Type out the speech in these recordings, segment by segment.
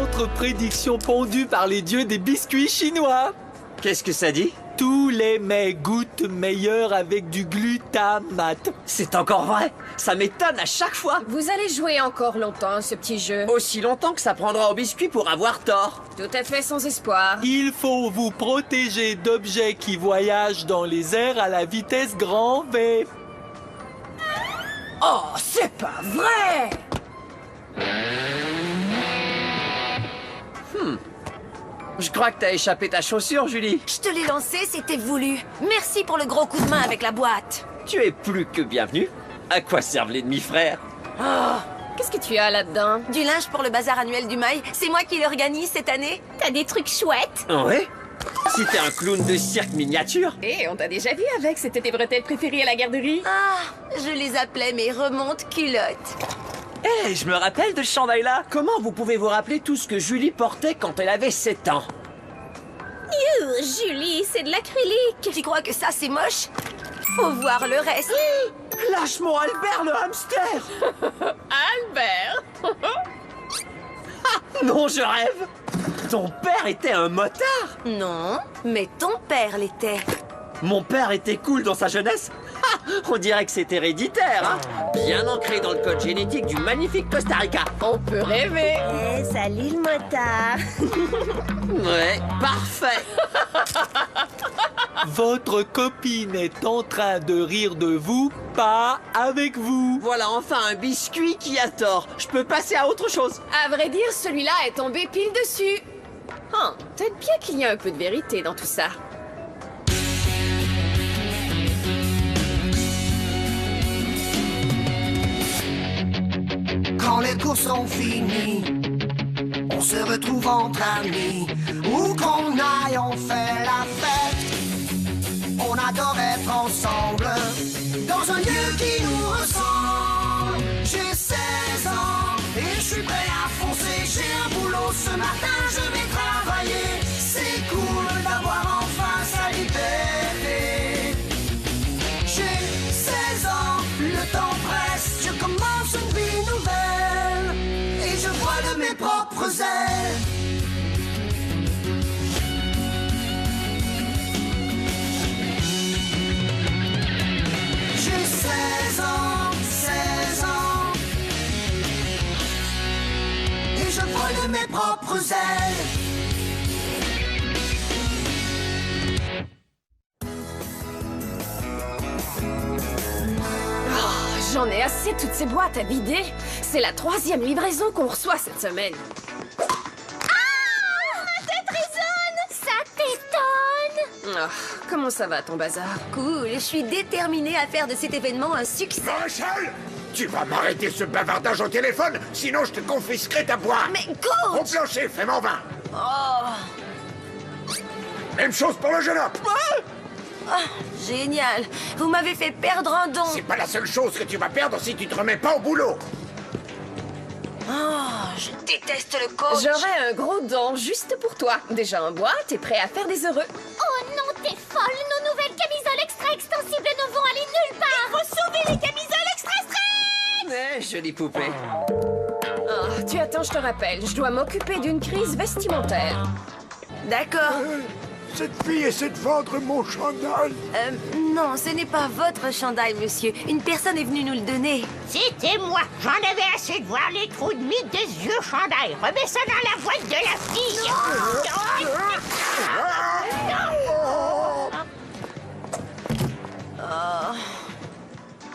autre prédiction pondue par les dieux des biscuits chinois. Qu'est-ce que ça dit? Tous les mets goûtent meilleur avec du glutamate. C'est encore vrai? Ça m'étonne à chaque fois. Vous allez jouer encore longtemps à ce petit jeu. Aussi longtemps que ça prendra au biscuit pour avoir tort. Tout à fait sans espoir. Il faut vous protéger d'objets qui voyagent dans les airs à la vitesse grand V. Oh, c'est pas vrai! Je crois que t'as échappé ta chaussure, Julie. Je te l'ai lancé, c'était voulu. Merci pour le gros coup de main avec la boîte. Tu es plus que bienvenue. À quoi servent les demi-frères? Qu'est-ce que tu as là-dedans? Du linge pour le bazar annuel du Mail, c'est moi qui l'organise cette année. T'as des trucs chouettes. Ouais? Si t'es un clown de cirque miniature? Eh, on t'a déjà vu avec, c'était tes bretelles préférées à la garderie. Ah, je les appelais mes remontes culottes. Eh, je me rappelle de ce chandail-là. Comment vous pouvez vous rappeler tout ce que Julie portait quand elle avait 7 ans? Julie, c'est de l'acrylique. Tu crois que ça, c'est moche? Faut voir le reste. Lâche-moi Albert, le hamster! Albert! Non, je rêve! Ton père était un motard! Non, mais ton père l'était. Mon père était cool dans sa jeunesse. Ah, on dirait que c'est héréditaire, hein? Bien ancré dans le code génétique du magnifique Costa Rica. On peut rêver! Salut le motard. Ouais, parfait. Votre copine est en train de rire de vous, pas avec vous. Voilà enfin un biscuit qui a tort. Je peux passer à autre chose. À vrai dire, celui-là est tombé pile dessus. Peut-être bien qu'il y a un peu de vérité dans tout ça. Quand les cours sont finis, on se retrouve entre amis. Où qu'on aille, on fait la fête. On adore être ensemble, dans un lieu qui nous ressemble. J'ai 16 ans et je suis prêt à foncer. J'ai un boulot ce matin, je vais travailler. C'est cool d'avoir enfin sa liberté. J'ai 16 ans, le temps presse. Je commence une vie nouvelle et je vois de mes propres ailes. J'ai 16 ans, 16 ans et je vois de mes propres ailes. J'en ai assez de toutes ces boîtes à vider. C'est la 3e livraison qu'on reçoit cette semaine. Comment ça va ton bazar? Cool, je suis déterminée à faire de cet événement un succès. Marshall, tu vas m'arrêter ce bavardage au téléphone, sinon je te confisquerai ta boîte. Mais Au coach! plancher, fais-moi 20. Oh, Même chose pour le jeune homme. génial. Vous m'avez fait perdre un don. C'est pas la seule chose que tu vas perdre si tu te remets pas au boulot. Oh, je déteste le coach. J'aurais un gros don juste pour toi. Déjà en boîte et prêt à faire des heureux. Oh non, t'es folle! Nos nouvelles camisoles extra extensibles ne vont aller nulle part! Il faut sauver les camisoles extra Eh, jolie poupée. Tu attends, je te rappelle. Je dois m'occuper d'une crise vestimentaire. D'accord. Cette fille essaie de vendre mon chandail. Non, ce n'est pas votre chandail, monsieur. Une personne est venue nous le donner. C'était moi! J'en avais assez de voir les trous de mythe des vieux chandails! Remets ça dans la boîte de la fille!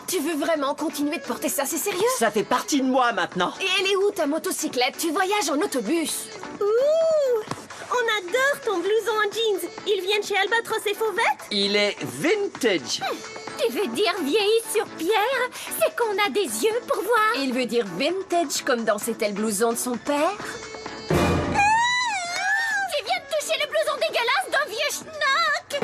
Tu veux vraiment continuer de porter ça? C'est sérieux? Ça fait partie de moi maintenant. Et elle est où ta motocyclette? Tu voyages en autobus. Ouh! On adore ton blouson en jeans. Il vient de chez Albatros et Fauvette? Il est vintage. Tu veux dire vieilli sur pierre? C'est qu'on a des yeux pour voir! Il veut dire vintage comme dans c'était le blouson de son père. Tu viens de toucher le blouson dégueulasse d'un vieux schnock!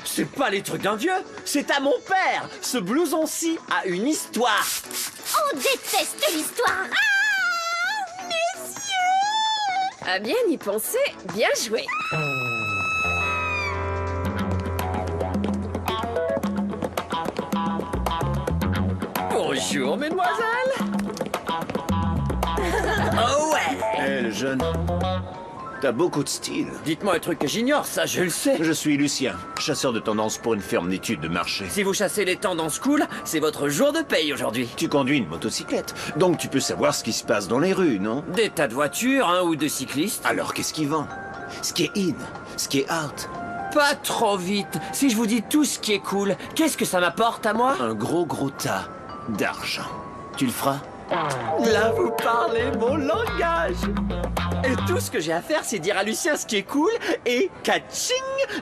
C'est pas les trucs d'un vieux, c'est à mon père. Ce blouson-ci a une histoire. On déteste l'histoire! À bien y penser, bien joué. Bonjour, mesdemoiselles. T'as beaucoup de style. Dites-moi un truc que j'ignore, ça je le sais. Je suis Lucien, chasseur de tendances pour une ferme d'études de marché. Si vous chassez les tendances cool, c'est votre jour de paye aujourd'hui. Tu conduis une motocyclette, donc tu peux savoir ce qui se passe dans les rues, non? Des tas de voitures, un ou deux cyclistes. Alors qu'est-ce qui vend? Ce qui est in, ce qui est out. Pas trop vite. Si je vous dis tout ce qui est cool, qu'est-ce que ça m'apporte à moi? Un gros tas d'argent. Tu le feras? Là, vous parlez mon langage. Et tout ce que j'ai à faire, c'est dire à Lucien ce qui est cool et catching,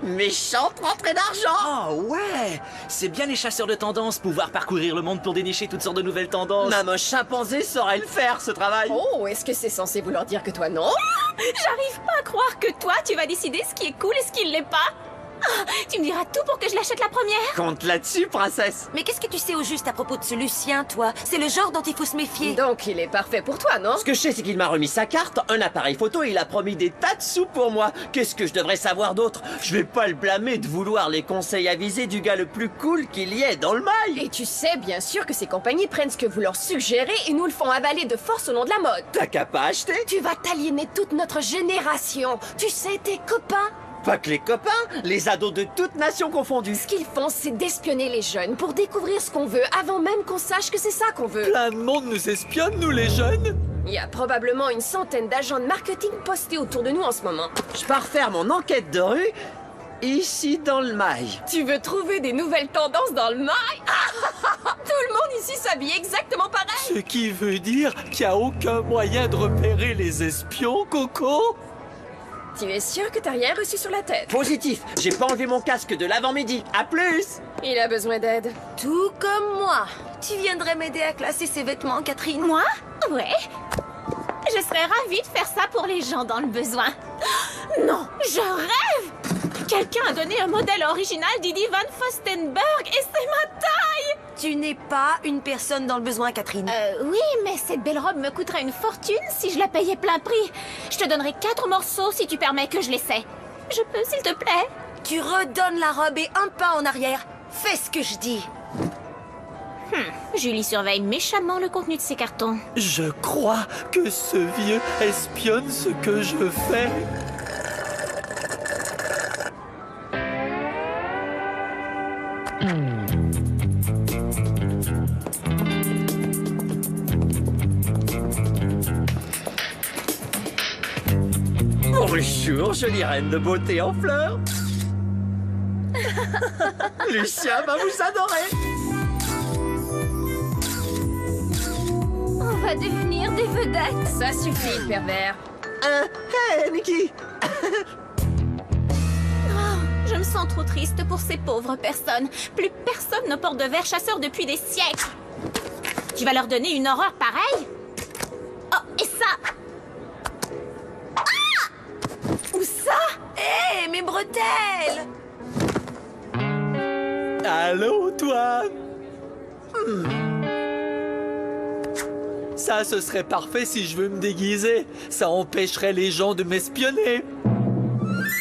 méchante rentrée d'argent. Oh ouais, c'est bien les chasseurs de tendances, pouvoir parcourir le monde pour dénicher toutes sortes de nouvelles tendances. Même un chimpanzé saurait le faire, ce travail. Oh, est-ce que c'est censé vouloir dire que toi non? J'arrive pas à croire que toi, tu vas décider ce qui est cool et ce qui l'est pas. Ah, tu me diras tout pour que je l'achète la première. Compte là-dessus, princesse. Mais qu'est-ce que tu sais au juste à propos de ce Lucien, toi? C'est le genre dont il faut se méfier. Donc il est parfait pour toi, non? Ce que je sais, c'est qu'il m'a remis sa carte, un appareil photo et il a promis des tas de sous pour moi. Qu'est-ce que je devrais savoir d'autre? Je vais pas le blâmer de vouloir les conseils avisés du gars le plus cool qu'il y ait dans le mail. Et tu sais bien sûr que ces compagnies prennent ce que vous leur suggérez et nous le font avaler de force au nom de la mode. T'as qu'à pas acheter. Tu vas t'aliéner toute notre génération. Tu sais, tes copains. Pas que les copains, les ados de toutes nations confondues. Ce qu'ils font, c'est d'espionner les jeunes pour découvrir ce qu'on veut avant même qu'on sache que c'est ça qu'on veut. Plein de monde nous espionne, nous les jeunes. Il y a probablement une centaine d'agents de marketing postés autour de nous en ce moment. Je pars faire mon enquête de rue ici dans le mail. Tu veux trouver des nouvelles tendances dans le mail? Tout le monde ici s'habille exactement pareil. Ce qui veut dire qu'il n'y a aucun moyen de repérer les espions, Coco. Tu es sûr que t'as rien reçu sur la tête? Positif, j'ai pas enlevé mon casque de l'avant-midi. À plus. Il a besoin d'aide. Tout comme moi. Tu viendrais m'aider à classer ses vêtements, Catherine? Moi? Ouais. Je serais ravie de faire ça pour les gens dans le besoin. Non, je rêve! Quelqu'un a donné un modèle original d'Edie Van Fostenberg et c'est ma taille! Tu n'es pas une personne dans le besoin, Catherine. Oui, mais cette belle robe me coûterait une fortune si je la payais plein prix. Je te donnerai 4 morceaux si tu permets que je l'essaie. Je peux, s'il te plaît? Tu redonnes la robe et un pas en arrière. Fais ce que je dis. Julie surveille méchamment le contenu de ces cartons. Je crois que ce vieux espionne ce que je fais. Bonjour, jolie reine de beauté en fleurs. Lucien va vous adorer. On va devenir des vedettes. Ça suffit, pervers. Hey, Nikki. Je me sens trop triste pour ces pauvres personnes. Plus personne ne porte de verre chasseur depuis des siècles. Tu vas leur donner une horreur pareille? Oh, et ça? Où ça? Hé, mes bretelles! Allô, toi? Ça, ce serait parfait si je veux me déguiser. Ça empêcherait les gens de m'espionner.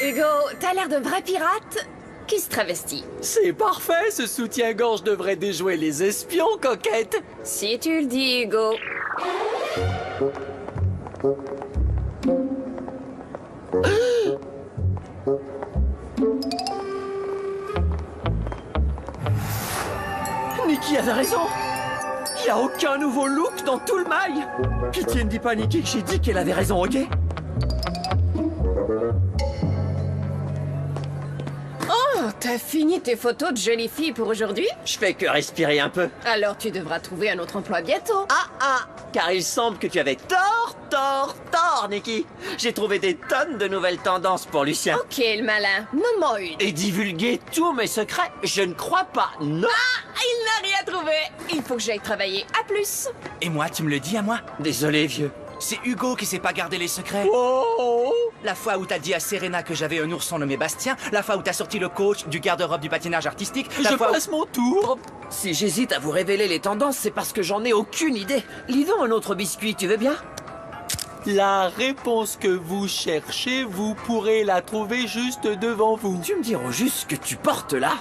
Hugo, t'as l'air d'un vrai pirate qui se travestit. C'est parfait, ce soutien-gorge devrait déjouer les espions, coquette. Si tu le dis, Hugo. Nikki avait raison. Il n'y a aucun nouveau look dans tout le mail. Pitié, ne dis pas à Nikki que j'ai dit qu'elle avait raison, ok? Oh, t'as fini tes photos de jolies filles pour aujourd'hui? Je fais que respirer un peu. Alors tu devras trouver un autre emploi bientôt. Car il semble que tu avais tort, Nikki. J'ai trouvé des tonnes de nouvelles tendances pour Lucien. Ok, le malin, nomme-moi une. Et divulguer tous mes secrets, je ne crois pas, non. Il n'a rien trouvé. Il faut que j'aille travailler. À plus. Et moi, tu me le dis à moi? Désolé, vieux. C'est Hugo qui sait pas garder les secrets. Oh! La fois où t'as dit à Serena que j'avais un ourson nommé Bastien, la fois où t'as sorti le coach du garde-robe du patinage artistique, la Je fois où... passe mon tour. Si j'hésite à vous révéler les tendances, c'est parce que j'en ai aucune idée. Lisons un autre biscuit, tu veux bien? La réponse que vous cherchez, vous pourrez la trouver juste devant vous. Tu me diras juste ce que tu portes là?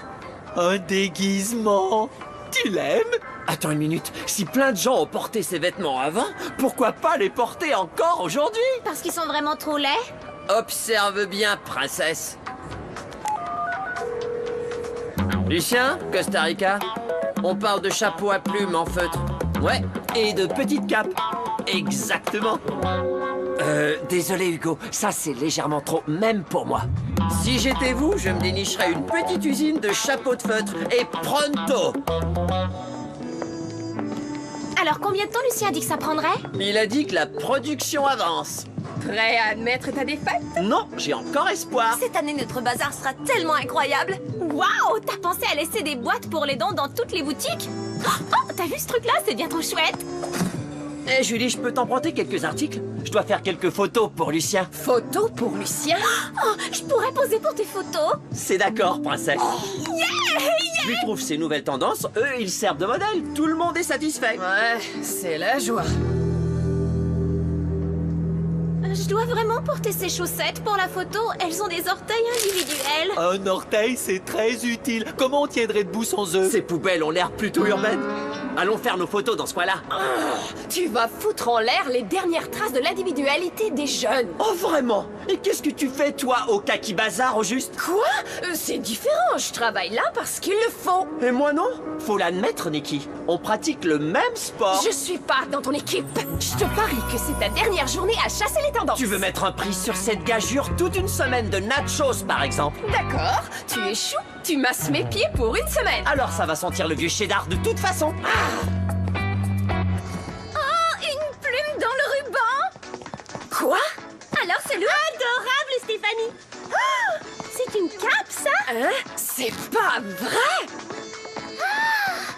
Un déguisement. Tu l'aimes? Attends une minute, si plein de gens ont porté ces vêtements avant, pourquoi pas les porter encore aujourd'hui? Parce qu'ils sont vraiment trop laids? Observe bien, princesse. Lucien, Costa Rica, on parle de chapeau à plumes en feutre. Ouais, et de petites capes. Exactement. Désolé Hugo, ça c'est légèrement trop, même pour moi. Si j'étais vous, je me dénicherais une petite usine de chapeaux de feutre. Et pronto! Alors, combien de temps Lucien a dit que ça prendrait? Il a dit que la production avance. Prêt à admettre ta défaite? Non, j'ai encore espoir. Cette année, notre bazar sera tellement incroyable. Waouh! T'as pensé à laisser des boîtes pour les dons dans toutes les boutiques? Oh, t'as vu ce truc-là? C'est bien trop chouette! Eh Julie, je peux t'emprunter quelques articles? Je dois faire quelques photos pour Lucien. Photo pour Lucien? Oh, je pourrais poser pour tes photos? C'est d'accord, princesse. Je lui trouve ses nouvelles tendances, eux, ils servent de modèle. Tout le monde est satisfait. Ouais, c'est la joie. Je dois vraiment porter ces chaussettes pour la photo. Elles ont des orteils individuels. Un orteil, c'est très utile. Comment on tiendrait debout sans eux? Ces poubelles ont l'air plutôt urbaines. Allons faire nos photos dans ce coin-là. Tu vas foutre en l'air les dernières traces de l'individualité des jeunes. Oh, vraiment? Et qu'est-ce que tu fais, toi, au Kaki Bazar, au juste? Quoi? C'est différent. Je travaille là parce qu'il le faut. Et moi, non? Faut l'admettre, Nikki. On pratique le même sport. Je suis pas dans ton équipe. Je te parie que c'est ta dernière journée à chasser les tendances. Tu veux mettre un prix sur cette gageure toute une semaine de nachos, par exemple? D'accord, tu échoues. Tu masses mes pieds pour une semaine. Alors ça va sentir le vieux cheddar de toute façon. Oh, une plume dans le ruban! Quoi? Alors c'est le adorable, Stéphanie! Oh, c'est une cape, ça? Hein? C'est pas vrai!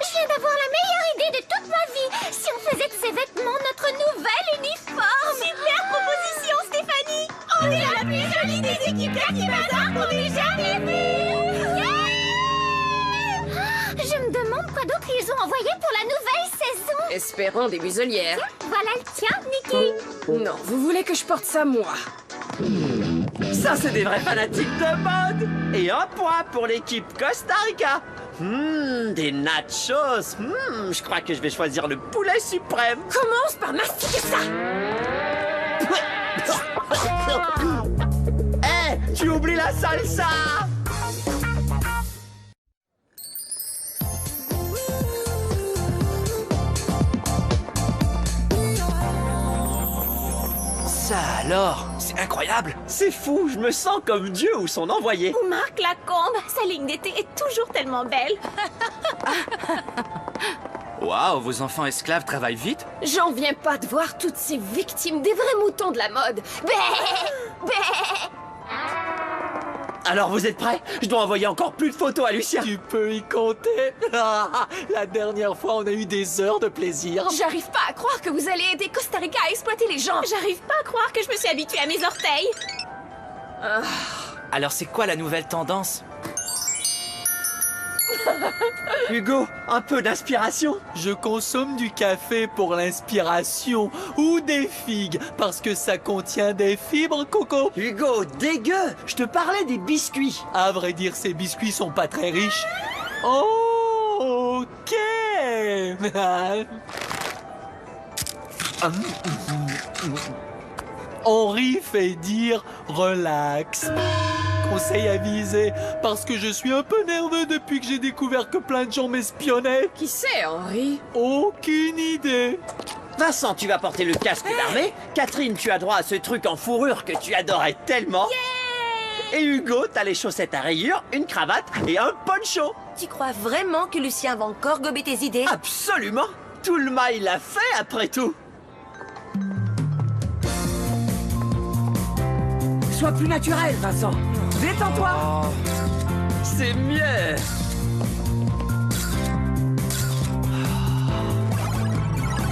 Je viens d'avoir la meilleure idée de toute ma vie! Si on faisait de ces vêtements notre nouvel uniforme! Super proposition, Stéphanie! On est la plus jolie des équipes Kaki Bazar qu'on ait jamais vue! Je me demande quoi d'autre ils ont envoyé pour la nouvelle saison! Espérons des muselières. Voilà le tien, Nikki! Non, vous voulez que je porte ça, moi? Ça, c'est des vrais fanatiques de mode. Et un point pour l'équipe Costa Rica. Des nachos. Je crois que je vais choisir le poulet suprême. Commence par mastiquer ça! Eh, tu oublies la salsa! Ça alors, c'est incroyable. C'est fou, je me sens comme Dieu ou son envoyé. Marc Lacombe, sa ligne d'été est toujours tellement belle. Waouh, vos enfants esclaves travaillent vite. J'en viens pas de voir toutes ces victimes des vrais moutons de la mode. Bé! Bé! Alors vous êtes prêts? Je dois envoyer encore plus de photos à Lucien. Tu peux y compter. La dernière fois, on a eu des heures de plaisir. J'arrive pas à croire que vous allez aider Costa Rica à exploiter les gens. J'arrive pas à croire que je me suis habituée à mes orteils. Alors c'est quoi la nouvelle tendance? Hugo, un peu d'inspiration? Je consomme du café pour l'inspiration ou des figues parce que ça contient des fibres, Coco. Hugo, dégueu! Je te parlais des biscuits. À vrai dire, ces biscuits sont pas très riches. Oh, ok. Henri fait dire relax. Conseil avisé, parce que je suis un peu nerveux depuis que j'ai découvert que plein de gens m'espionnaient. Qui c'est, Henri? Aucune idée. Vincent, tu vas porter le casque d'armée. Catherine, tu as droit à ce truc en fourrure que tu adorais tellement. Et Hugo, t'as les chaussettes à rayures, une cravate et un poncho. Tu crois vraiment que Lucien va encore gober tes idées? Absolument. Tout le mal l'a fait après tout. Sois plus naturel, Vincent. Détends-toi. C'est mieux.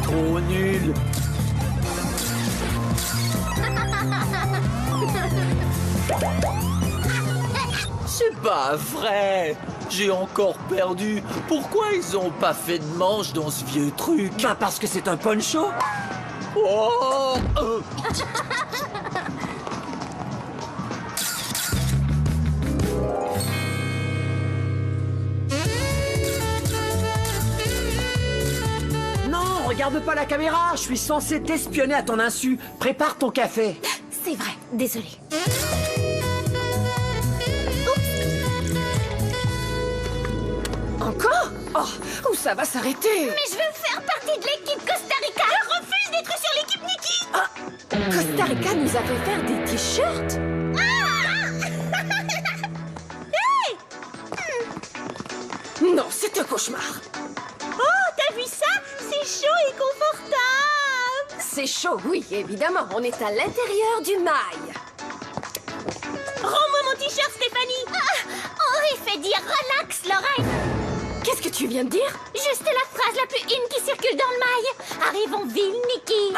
Trop nul. C'est pas vrai. J'ai encore perdu. Pourquoi ils ont pas fait de manche dans ce vieux truc? Ben parce que c'est un poncho. Oh, Non, regarde pas la caméra. Je suis censé t'espionner à ton insu. Prépare ton café. C'est vrai, désolée. Encore? Oh, où ça va s'arrêter? Mais je veux faire partie de l'équipe Costa Rica. Je refuse d'être sur l'équipe Nikki. Ah, Costa Rica nous a fait faire des t-shirts? Hey! Non, c'est un cauchemar. Oh, t'as vu ça? C'est chaud et confortable. C'est chaud, oui, évidemment. On est à l'intérieur du mail. Rends-moi mon t-shirt, Stéphanie. On aurait fait dire relax, Lorraine. Qu'est-ce que tu viens de dire? Juste la phrase la plus in qui circule dans le mail. Arrivons ville, Nikki.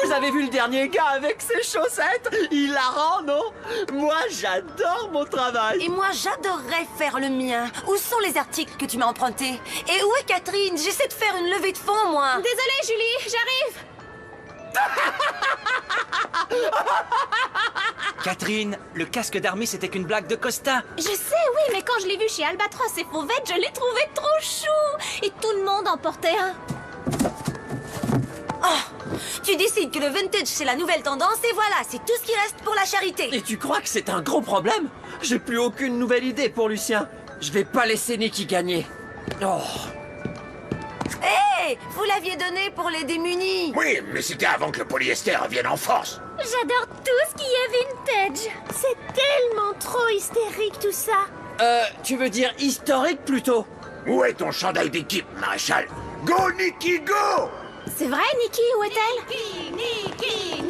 Vous avez vu le dernier gars avec ses chaussettes? Hilarant, non? Moi, j'adore mon travail. Et moi, j'adorerais faire le mien. Où sont les articles que tu m'as empruntés? Et où est Catherine? J'essaie de faire une levée de fonds, moi. Désolée, Julie, j'arrive. Catherine, le casque d'armée, c'était qu'une blague de Costa. Je sais, oui, mais quand je l'ai vu chez Albatros et Fauvette, je l'ai trouvé trop chou. Et tout le monde en portait un. Oh, tu décides que le vintage, c'est la nouvelle tendance, et voilà, c'est tout ce qui reste pour la charité. Et tu crois que c'est un gros problème? J'ai plus aucune nouvelle idée pour Lucien. Je vais pas laisser Nikki gagner. Oh. Hé, vous l'aviez donné pour les démunis. Oui, mais c'était avant que le polyester revienne en force. J'adore tout ce qui est vintage. C'est tellement trop hystérique tout ça. Tu veux dire historique plutôt? Où est ton chandail d'équipe, maréchal? Go, Nikki, go! C'est vrai, Nikki, où est-elle? Nikki.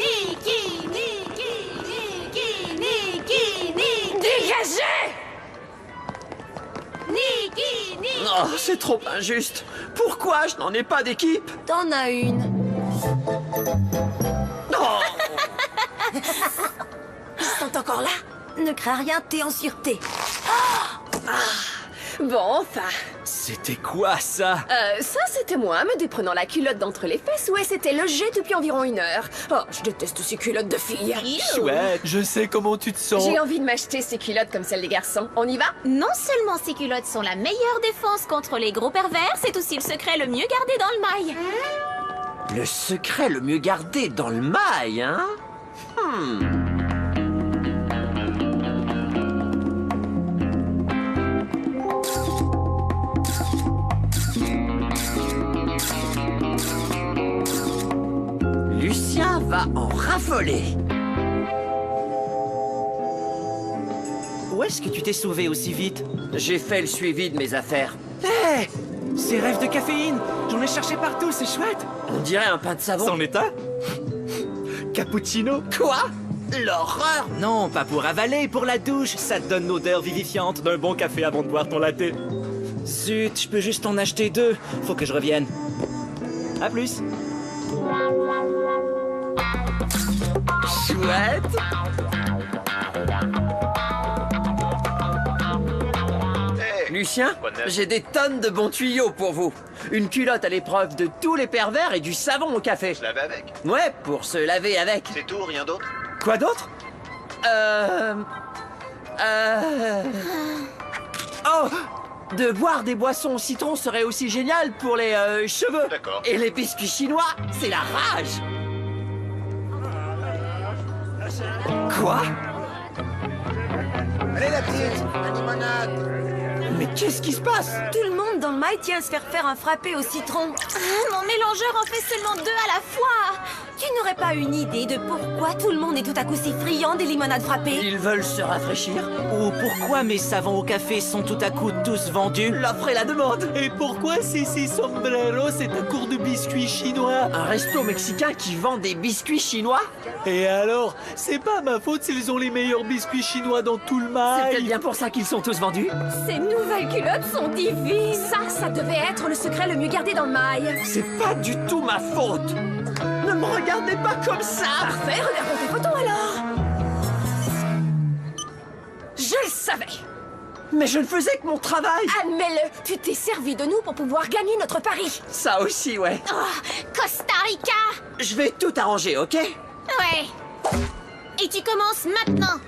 Dégagez! Oh, c'est trop injuste. Pourquoi je n'en ai pas d'équipe? T'en as une. Oh. Ils sont encore là? Ne crains rien, t'es en sûreté. Bon, enfin. C'était quoi, ça? Ça, c'était moi me déprenant la culotte d'entre les fesses. Ouais, c'était le jet depuis environ 1 heure. Oh, je déteste ces culottes de filles. Chouette, je sais comment tu te sens. J'ai envie de m'acheter ces culottes comme celles des garçons. On y va? Non seulement ces culottes sont la meilleure défense contre les gros pervers, c'est aussi le secret le mieux gardé dans le mail. Le secret le mieux gardé dans le mail, hein? Lucien va en raffoler. Où est-ce que tu t'es sauvé aussi vite? J'ai fait le suivi de mes affaires. Hé! Ces rêves de caféine! J'en ai cherché partout, c'est chouette! On dirait un pain de savon. C'en est un? Cappuccino? Quoi? L'horreur! Non, pas pour avaler, pour la douche. Ça te donne l'odeur vivifiante d'un bon café avant de boire ton latte. Zut, je peux juste en acheter 2. Faut que je revienne. À plus. Chouette! Lucien, j'ai des tonnes de bons tuyaux pour vous. Une culotte à l'épreuve de tous les pervers et du savon au café. Se laver avec? Ouais, pour se laver avec. C'est tout, rien d'autre? Quoi d'autre? Oh! De boire des boissons au citron serait aussi génial pour les cheveux. D'accord. Et les biscuits chinois, c'est la rage. Quoi? Allez, la petite, la limonade. Mais qu'est-ce qui se passe? Tout le monde dans le mail tient à se faire un frappé au citron. Mon mélangeur en fait seulement 2 à la fois. Tu n'aurais pas une idée de pourquoi tout le monde est tout à coup si friand des limonades frappées? Ils veulent se rafraîchir. Ou pourquoi mes savons au café sont tout à coup tous vendus? L'offre et la demande. Et pourquoi Sissi Sombrero, c'est un cours de biscuits chinois? Un resto mexicain qui vend des biscuits chinois? Et alors, c'est pas ma faute s'ils ont les meilleurs biscuits chinois dans tout le C'est mail. peut-être bien pour ça qu'ils sont tous vendus. Ces nouvelles culottes sont divines. Ça devait être le secret le mieux gardé dans le mail. C'est pas du tout ma faute. Ne me regardez pas comme ça. Parfait, regardons tes photos alors. Je le savais. Mais je ne faisais que mon travail. Admets-le, tu t'es servi de nous pour pouvoir gagner notre pari. Ça aussi, ouais. Oh, Costa Rica. Je vais tout arranger, ok? Ouais. Et tu commences maintenant.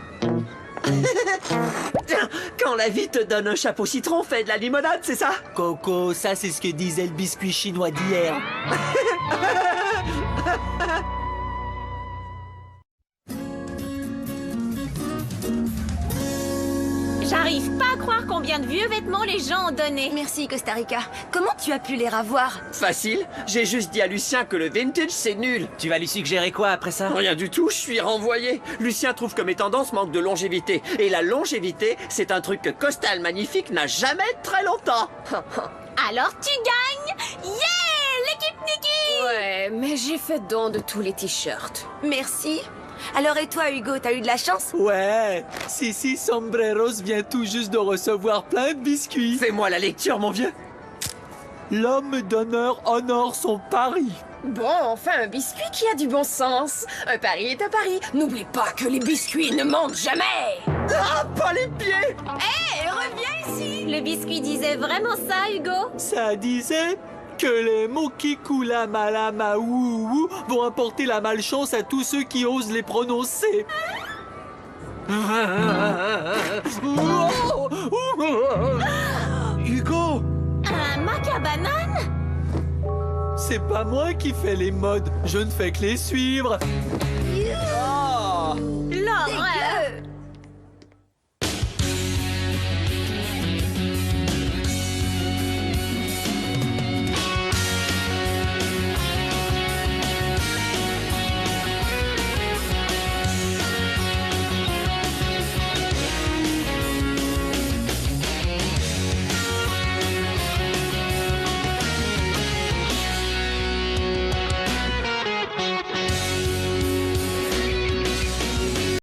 Tiens, quand Quand la vie te donne un chapeau citron, fais de la limonade, c'est ça? Coco, ça c'est ce que disait le biscuit chinois d'hier. J'arrive pas à croire combien de vieux vêtements les gens ont donné. Merci, Costa Rica. Comment tu as pu les ravoir? Facile, j'ai juste dit à Lucien que le vintage c'est nul. Tu vas lui suggérer quoi après ça? Rien du tout, je suis renvoyé. Lucien trouve que mes tendances manquent de longévité. Et la longévité, c'est un truc que Costa le Magnifique n'a jamais très longtemps. Alors tu gagnes. Yeah, l'équipe Nikki. Ouais, mais j'ai fait don de tous les t-shirts. Merci. Alors et toi, Hugo, t'as eu de la chance? Ouais, Sissi Sombreros vient tout juste de recevoir plein de biscuits. Fais-moi la lecture, mon vieux. L'homme d'honneur honore son pari. Bon, enfin un biscuit qui a du bon sens. Un pari est un pari. N'oublie pas que les biscuits ne mentent jamais. Ah, pas les pieds! Hé, reviens ici. Le biscuit disait vraiment ça, Hugo? Ça disait que les mots qui coulent à malama ou vont apporter la malchance à tous ceux qui osent les prononcer. Hugo! Un macabanane? C'est pas moi qui fais les modes, je ne fais que les suivre.